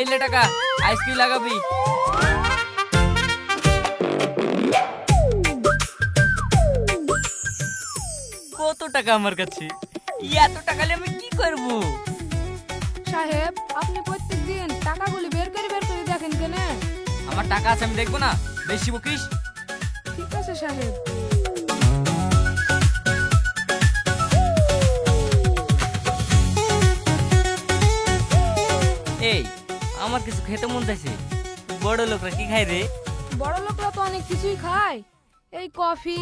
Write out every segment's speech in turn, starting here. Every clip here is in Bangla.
এই লে টাকা, আইসক্রিম লাগাবি। কত টাকা আমার কাছে? এত টাকা নিয়ে আমি কি করব? সাহেব আপনি প্রত্যেকদিন টাকাগুলি বের করে দেখেন কেন? আমার টাকা আছে, আমি দেখবো না? বেশি বকিস। ঠিক আছে সাহেব। এই আমার কিছু খেতে মন চাইছে। বড় লোকরা কি খায় রে? বড় লোকরা তো অনেক কিছুই খায়, এই কফি,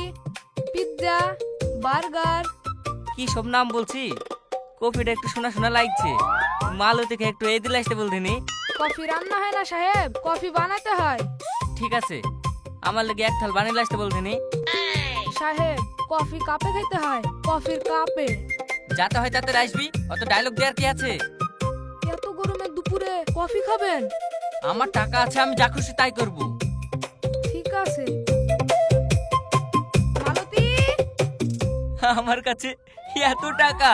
পিৎজা, বার্গার। কি সব নাম বলছি? কফিটা একটু শোনা শোনা লাগছে। মালু থেকে একটু এই দিলে আসতে বলতিনি। কফি রান্না হয় না সাহেব, কফি বানাতে হয়। ঠিক আছে, আমার লেগে এক থাল বানিয়ে আসতে বলতিনি। সাহেব কফি কাপে খেতে হয়, কফির কাপে। যাতে হয় তাতে আসবি, অত ডায়লগ দেওয়ার কি আছে? এত গরমের দুপুরে কফি খাবেন? আমার টাকা আছে, আমি যা খুশি তাই করব। ঠিক আছে। মালতী, আমার কাছে এত টাকা?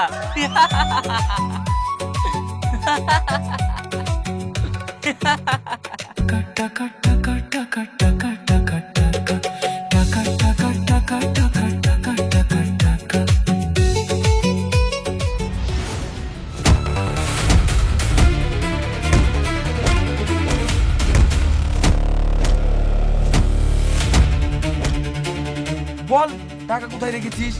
বল টাকা কোথায় রেখেছিস?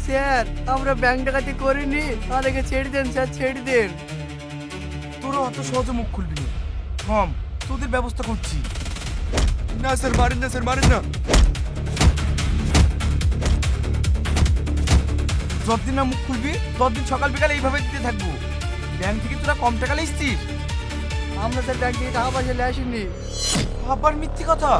স্যার আমরা ব্যাংক ডাকাতি করিনি, আমাদেরকে ছেড়ে দেন স্যার, ছেড়ে দেন। তোরা অত সহজে মুখ খুলবি না। থাম, তোদের ব্যবস্থা করছি। না স্যার, মারেন না স্যার, মারেন না। যতদিন না মুখ খুলবি ততদিন সকাল বিকাল এইভাবে দিতে থাকবো। ব্যাংক থেকে তোরা কম টাকা লিখছিস? আমরা স্যার ব্যাংক থেকে টাকা পয়সা নিয়ে আসিনি। আবার মিথ্যে কথা।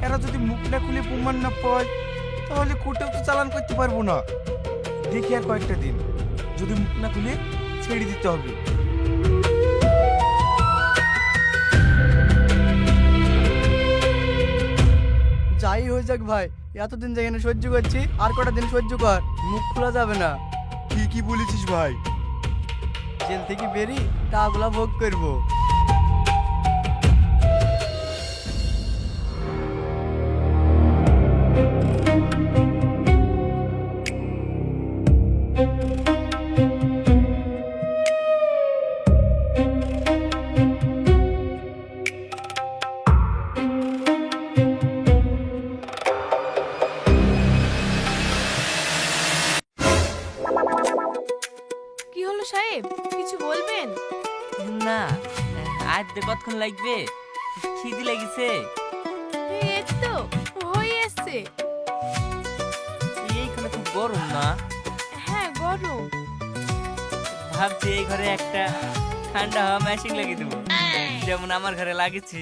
এরা যদি মুখ না খুলে প্রমাণ না পায় তাহলে কোর্টেও তো চালান করতে পারবো না। দেখি আর কয়েকটা দিন, যদি মুখ না খুলে ছেড়ে দিতে হবে। যাই হয়ে যাক ভাই, এতদিন যেখানে সহ্য করছি আর কটা দিন সহ্য কর, মুখ খোলা যাবে না। ঠিকই বলেছিস ভাই। জেল থেকে বেরি টাকাগুলা ভোগ করবো। কি হলো সাহেব, কিছু বলবেন? না, আজ কতক্ষণ লাগবে? খিদি লেগেছে। এই তো হয়ে এসছে। এইখানে খুব গরম না? হ্যাঁ গরম। ভাবছি এই ঘরে একটা ঠান্ডা হাওয়া মেশিন লাগিয়ে দেবো, যেমন আমার ঘরে লাগিয়েছি।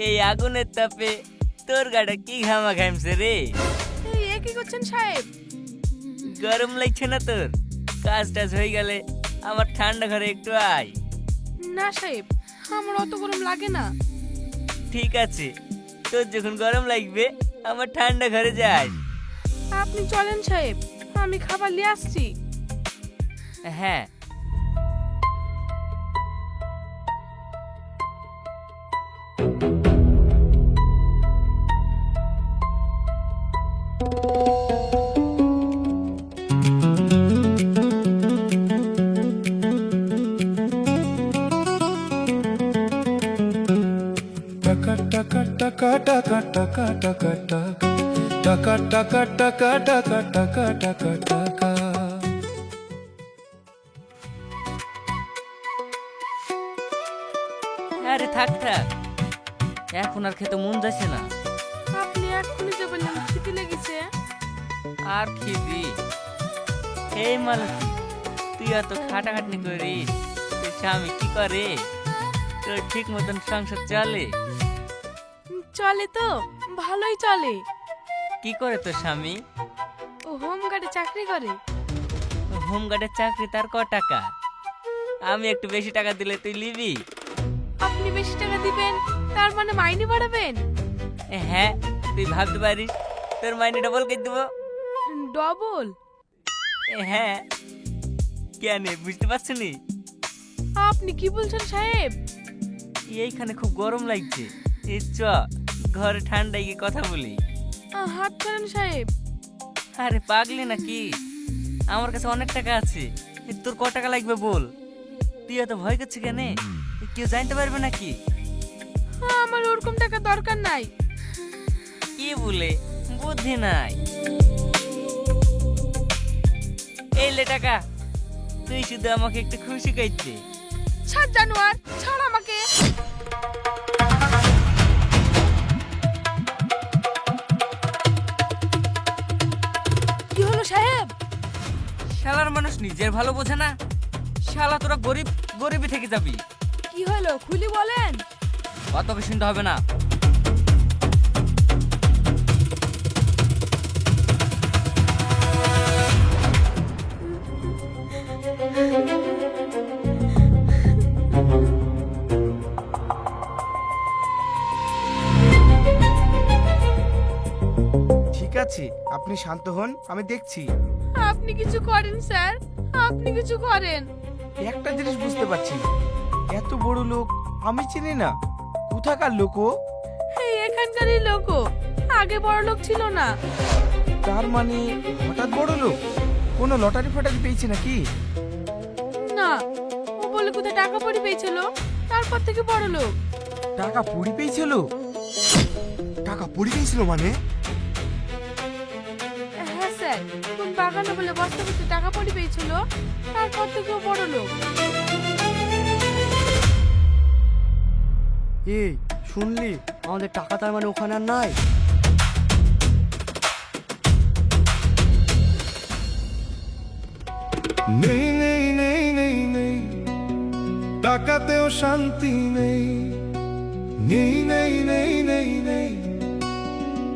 এই আগুনের তাপে তোর গাটা কি ঘামা ঘামছে রে? এই কি করছেন সাহেব? গরম লাগছে না তোর? কাজ টাজ হয়ে গেলে আমার ঠান্ডা ঘরে একটু আয়। না সাহেব, আমার অত গরম লাগে না। ঠিক আছে, তোর যখন গরম লাগবে আমার ঠান্ডা ঘরে যাই। আপনি চলেন সাহেব, আমি খাবার নিয়ে আসছি। হ্যাঁ। Taka taka taka taka taka taka taka taka taka taka taka taka taka. আরে থাক থাক, এখন আর খেতে মন যাচ্ছে না। আপনি এক্ষুনি যে বললেন খিদে লেগেছে। আর খিদি? এই মালতী, তুই এত খাটাখাটনি করিস, তোর স্বামী কি করে? তোর ঠিক মতন সংসার চলে? চলে তো, ভালোই চলে। কি করে তোর স্বামী? ও হোম গার্ডে চাকরি করে। হোমগার্ডের চাকরি তার ক টাকা? আমি একটু বেশি টাকা দিলে তুই নিবি? আপনি বেশি টাকা দিবেন তার মানে মাইনে বাড়াবেন? হ্যাঁ, তুই ভাবতে পারিস তোর মাইনে ডবল করে দেবো। ডবল? হ্যাঁ, কেন বুঝতে পারছো নি? আপনি কি বলছেন সাহেব? এইখানে খুব গরম লাগছে, এই চ ঘরে ঠান্ডায় গিয়ে কথা বলি। হাত করেন সাহেব। আরে পাগলি নাকি? আমার কাছে অনেক টাকা আছে, তোর ক টাকা লাগবে বল। তুই এত ভয় করছিস কেন? কেউ জানতে পারবে নাকি? আমার ওরকম টাকা দরকার নাই। কি বলে বুদ্ধি নাই? এই লে টাকা, তুই শুধু আমাকে একটু খুশি করতে। ছাড় জানোয়ার, ছাড় আমাকে। কি হলো সাহেব? শালার মানুষ নিজের ভালো বোঝে না, শালা তোরা গরিব গরিবই থেকে যাবি। কি হলো খুলি বলেন। অত কিছু শুনতে হবে না। ঠিক আছে, আপনি শান্ত হন, আমি দেখছি। আপনি কিছু করেন স্যার, আপনি কিছু করেন। একটা জিনিস বুঝতে পারছি না, এত বড় লোক আমি চিনি না, কোথাকার লোক ও? এই এখানকারই লোক, আগে বড় লোক ছিল না। তার মানে হঠাৎ বড় লোক? কোনো লটারি ফটারি পেয়েছে নাকি? না, ও বলে কোথায় টাকা পড়ে পেয়েছিল, তারপর থেকে বড় লোক। টাকা পুরি পেয়েছিল? টাকা পুরি পেয়েছিল মানে? হ্যাঁ স্যার, কোন বাগানে বলে বস্তা ভর্তি টাকা পড়ে পেয়েছিল, তারপর থেকে ও বড় লোক। এই শুনলি, আমাদের টাকা তার মানে ওখানে আর নাই। নেই নেই নেই নেই নেই, টাকাতেও শান্তি নেই। নেই নেই নেই নেই নেই,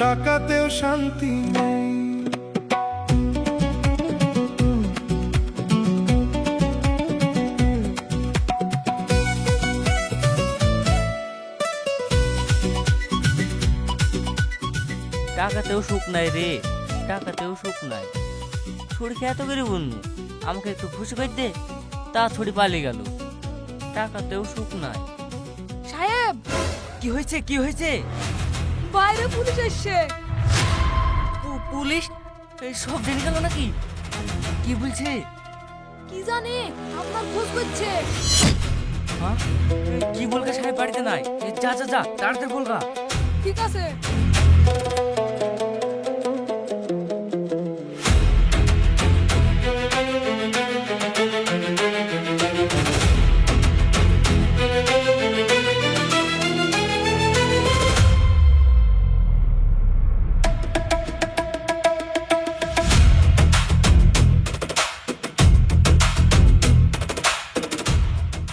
টাকাতেও শান্তি নেই। টাকাতেও সুখ নাই রে, টাকাতেও সুখ নাই। ছুড়ি এত করে বলনু আমাকে একটু খুশি করে দে, তা ছুড়ি পালিয়ে গেল। টাকাতেও সুখ নাই। সাহেব, কি হয়েছে কি হয়েছে? বাইরে পুলিশ এসছে। পুলিশ? এই সব জেনে গেল নাকি? কি বলছে? কি জানি, আপনার খোঁজ করছে। হ্যাঁ? কি বলগা সাহেব বাড়িতে নাই? যা যা যা তাড়াতাড়ি বলগা। ঠিক আছে।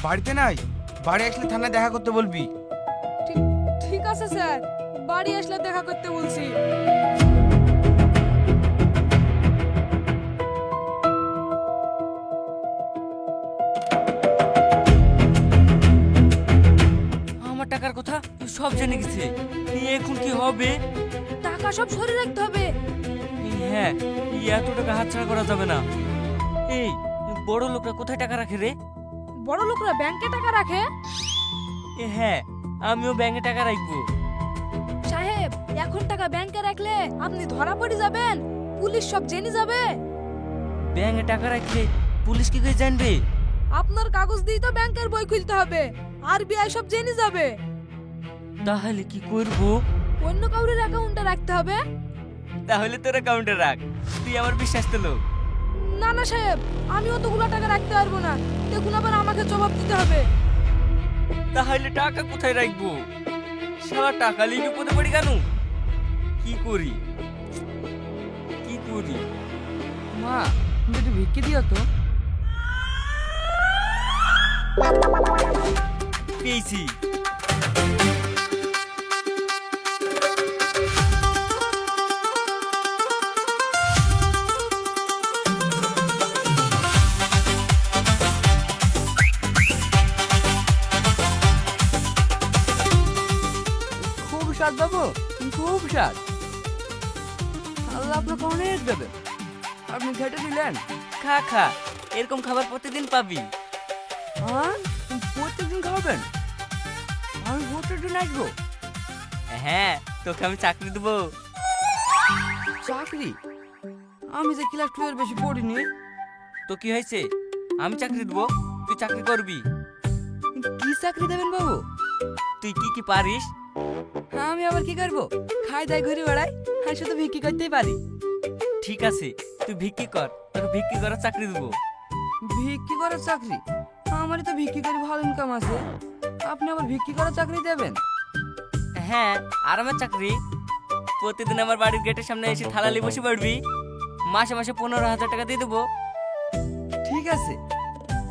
বাড়িতে নাই? বাড়ি আসলে থানায় দেখা করতে বলবি। ঠিক আছে স্যার, বাড়ি আসলে দেখা করতে বলছি। আমার টাকার কথা সব জেনে গেছে, এখন কি হবে? টাকা সব সরে রাখতে হবে। হ্যাঁ, এত টাকা হাতছাড়া করা যাবে না। এই বড় লোকরা কোথায় টাকা রাখে রে? বড় লোকরা ব্যাংকে টাকা রাখে। হ্যাঁ, আমিও ব্যাংকে টাকা রাখবো। সাহেব, এখন টাকা ব্যাংকে রাখলে আপনি ধরা পড়ে যাবেন, পুলিশ সব জেনে যাবে। ব্যাংকে টাকা রাখলে পুলিশ কি করে জানবে? আপনার কাগজ দিয়ে তো ব্যাংকের বই খুলতে হবে, আরবিআই সব জেনে যাবে। তাহলে কি করব? অন্য কাউরের অ্যাকাউন্টে রাখতে হবে। তাহলে তোর অ্যাকাউন্টে রাখ, তুই আমার বিশ্বাস তো লোক। না না সাহেব, আমি অতগুলো টাকা রাখতে পারবো না, দেখুন আবার আমাকে জবাব দিতে হবে। তাহলে টাকা কোথায় রাখবো? সারা টাকা লিখে পড়ে পড়ি কেন? কি করি কি করি? মা, তুমি একটু ভিক্ষে দিও তো। পেয়েছি। স্বাদ বাবু, খুব স্বাদ। আল্লাহ আপনাকে অনেক দেবে। আপনি খেটে দিলেন। খা খা, এরকম খাবার প্রতিদিন পাবি। হ্যাঁ, প্রত্যেকদিন খাবেন? আমি প্রত্যেকদিন আসবো। হ্যাঁ, তোকে আমি চাকরি দেবো। চাকরি? আমি যে ক্লাস 12 বেশি পড়িনি। তো কি হয়েছে, আমি চাকরি দেবো, তুই চাকরি করবি। কি চাকরি দেবেন বাবু? তুই কি কি পারিস? আমি আবার কি করবো? খাই দাই ঘুরে বেড়াই, আর শুধু বিক্রি করতেই পারি। ঠিক আছে, তুই ভিক্ষি কর, তোকে ভিক্ষি করার চাকরি দেবো। ভিক্ষি করার চাকরি? আমারই তো ভিক্ষি করে ভালো ইনকাম আছে, আপনি আবার ভিক্ষি করার চাকরি দেবেন? হ্যাঁ, আরামের চাকরি। প্রতিদিন আমার বাড়ির গেটের সামনে এসে থালালি বসে পড়বি, মাসে মাসে 15,000 টাকা দিয়ে দেবো। ঠিক আছে,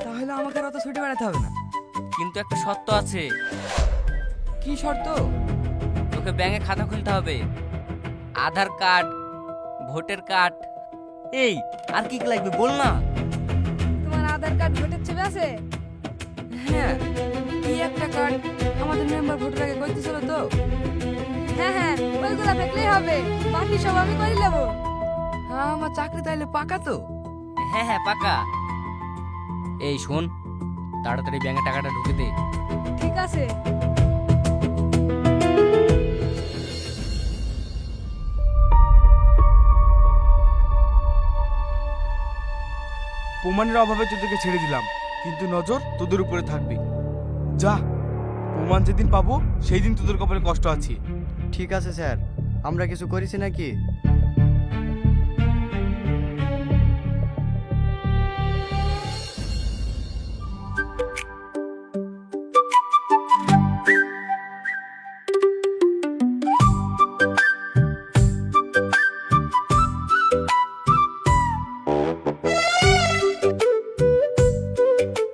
তাহলে আমাকে আর অত ছুটে বেড়াতে হবে না। কিন্তু একটা শর্ত আছে। কি শর্ত? তোকে ব্যাংকে খাতা খুলতে হবে, আধার কার্ড, ভোটার কার্ড। এই আর কি কি লাগবে বল না। তোমার আধার কার্ড ভোটের ছবি আছে? হ্যাঁ, কি একটা কার্ড আমাদের মেম্বার ভোটার আগে করতেছিল তো। হ্যাঁ হ্যাঁ, ওইগুলো থাকলেই হবে, বাকি সব আমি করে নেবো। হ্যাঁ, আমার চাকরি তাইলে পাকা তো? হ্যাঁ হ্যাঁ, পাকা। এই শোন, তাড়াতাড়ি ব্যাংকে টাকাটা ঢুকে দে। ঠিক আছে। প্রমাণের অভাবে তোদেরকে ছেড়ে দিলাম, কিন্তু নজর তোদের উপরে থাকবে। যা, প্রমাণ যেদিন পাবো সেই দিন তোদের কপালে কষ্ট আছে। ঠিক আছে স্যার, আমরা কিছু করেছি নাকি?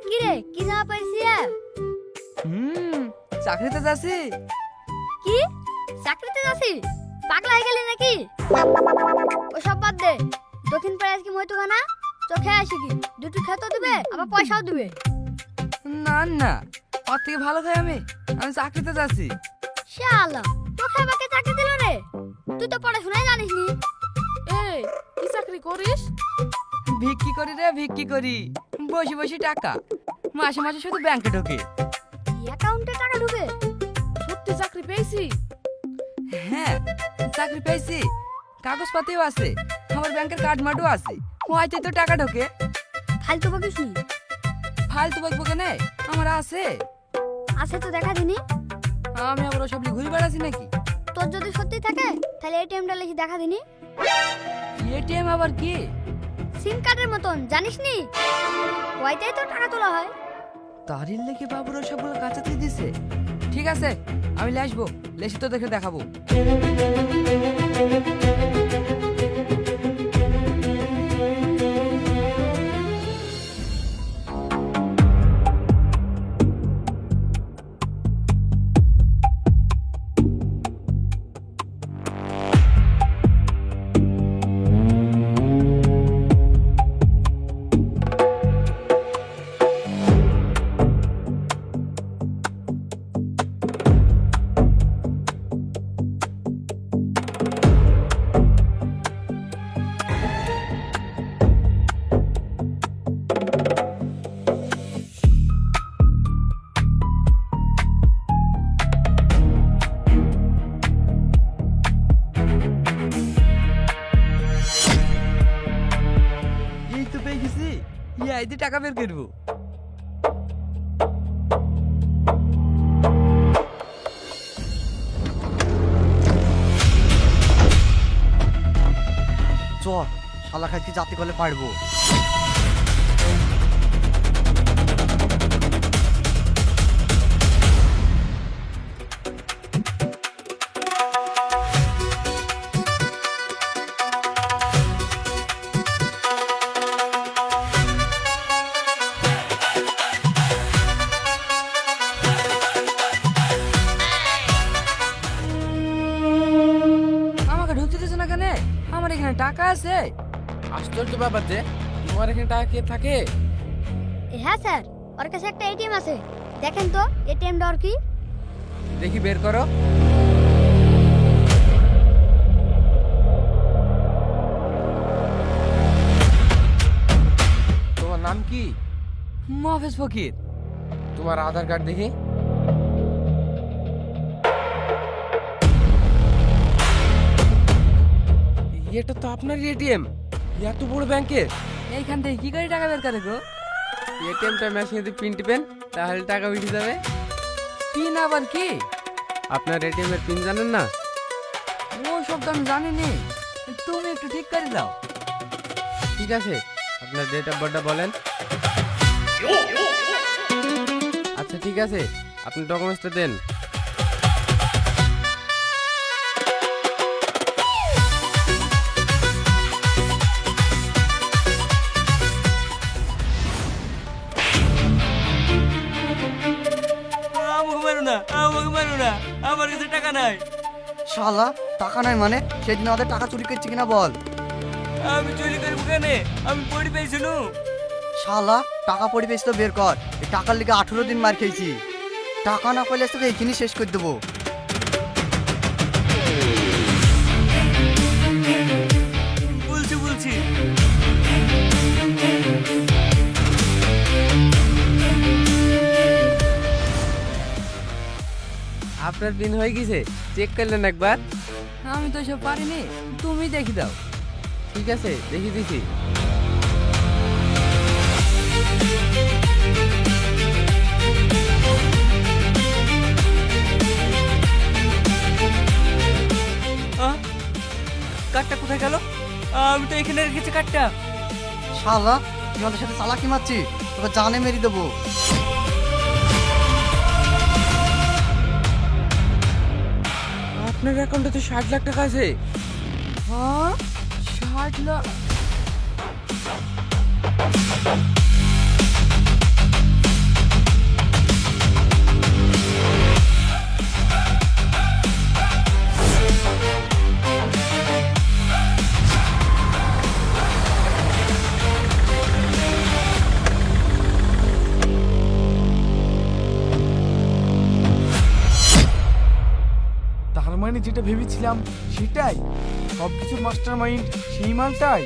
কি রে, কি জামা পাইছি? চাকরিতে যাচ্ছি। কি চাকরিতে যাচ্ছি? পাগলা হয়ে গেলি নাকি? ওসব বাদ দে, দক্ষিণ পাড়ায় আজকে মইতুখানা চোখে আসি কি দুটো খেতে দিবে, আবার পয়সাও দিবে। না না, ওর থেকে ভালো খাই আমি চাকরিতে যাচ্ছি। শালা, তোকে আমাকে চাকরি দিল রে? তুই তো পড়াশোনাই জানিস নি। এই, কি চাকরি করিস? ভিক্ষি করি রে, ভিক্ষি করি। বসে বসে টাকা মাসে মাসে শুধু ব্যাংকে ঢোকে। অ্যাকাউন্টে টাকা ঢুকে? সত্যি চাকরি পেয়েছি? হ্যাঁ, চাকরি পেয়েছি, কাগজপাতিও আছে, আমার ব্যাংকের কার্ড মার্ডও আছে। ওইতে তো টাকা ঢোকে। ফালতু বকিস নি। ফালতু বকবো কেনে, আমার আছে। আছে তো দেখা দিনি। আমি আবার ওসব নিয়ে ঘুরে বেড়াচ্ছি নাকি? তোর যদি সত্যি থাকে তাহলে এটিএমটা লিখে দেখা দিনি। এটিএম আবার কি? সিম কার্ডের মতন, জানিস নি? ওইটাই তো টাকা তোলা হয়। তারই লেগে বাবুর সবগুলো কাঁচাতে দিছে। ঠিক আছে, আমি আসবো, লেসি তো দেখে দেখাবো। এই তো পেয়ে গেছি, এই দিয়ে টাকা বের করবো। চ, শালা খাইতে যাতে করলে পারবো। আমাকে ঢুকতে দিছে না কেন? আমার এখানে টাকা আছে। আশ্চর্য ব্যাপার যে তোমার এখানে টাকা কে থাকে? হ্যাঁ স্যার, ওর কাছে একটা এটিএম আছে, দেখেন তো এটিএম ডর কি। দেখি বের করো। নাম কি? মহাফেজ ফকির। তোমার আধার কার্ড দেখি। এটা তো আপনার এটিএম, এত বড় ব্যাংকের। এইখান থেকে কি করে টাকা বের করে গো? এটিএমটা মেশিনে দিয়ে পিন টিপেন, তাহলে টাকা উঠে যাবে। পিন আবার কি? আপনার এটিএম এর পিন জানেন না? ও সব তো আমি জানি নি, তুমি একটু ঠিক করে দাও। ঠিক আছে, আপনার ডেট অফ বার্থটা বলেন। আচ্ছা ঠিক আছে, আপনি ডকুমেন্টসটা দেন। আমাকে মারো না, আমাকে মারো না, আমার কাছে টাকা নাই। শালা টাকা নাই মানে? সেদিন আমাদের টাকা চুরি করছি কিনা বল। আমি চুরি করবো কেন? আমি পড়ি পেয়েছিল। শালা টাকা পড়ে পেয়েছি তো বের কর। এই টাকার লিগে 18 দিন মার খেয়েছি। টাকা না পেলে তোকে এইখানে শেষ করে দেবো। বলছি বলছি। আপনার পিন হয়ে গেছে, চেক করলেন একবার? আমি তো সব পারিনি, তুমি দেখি দাও। ঠিক আছে, দেখি দিছি। কার্ডটা কোথায় গেল? আমি তো এখানে রেখেছি কার্ডটা। শালা তুই আমাদের সাথে চালাকি মারছি, তোকে জানে মেরে দেবো। আপনার অ্যাকাউন্টে তো 60 লাখ টাকা আছে। হ্যাঁ 60 লাখ? তার মানে যেটা ভেবেছিলাম সেটাই, সব কিছুর মাস্টার মাইন্ড সেই মালটাই।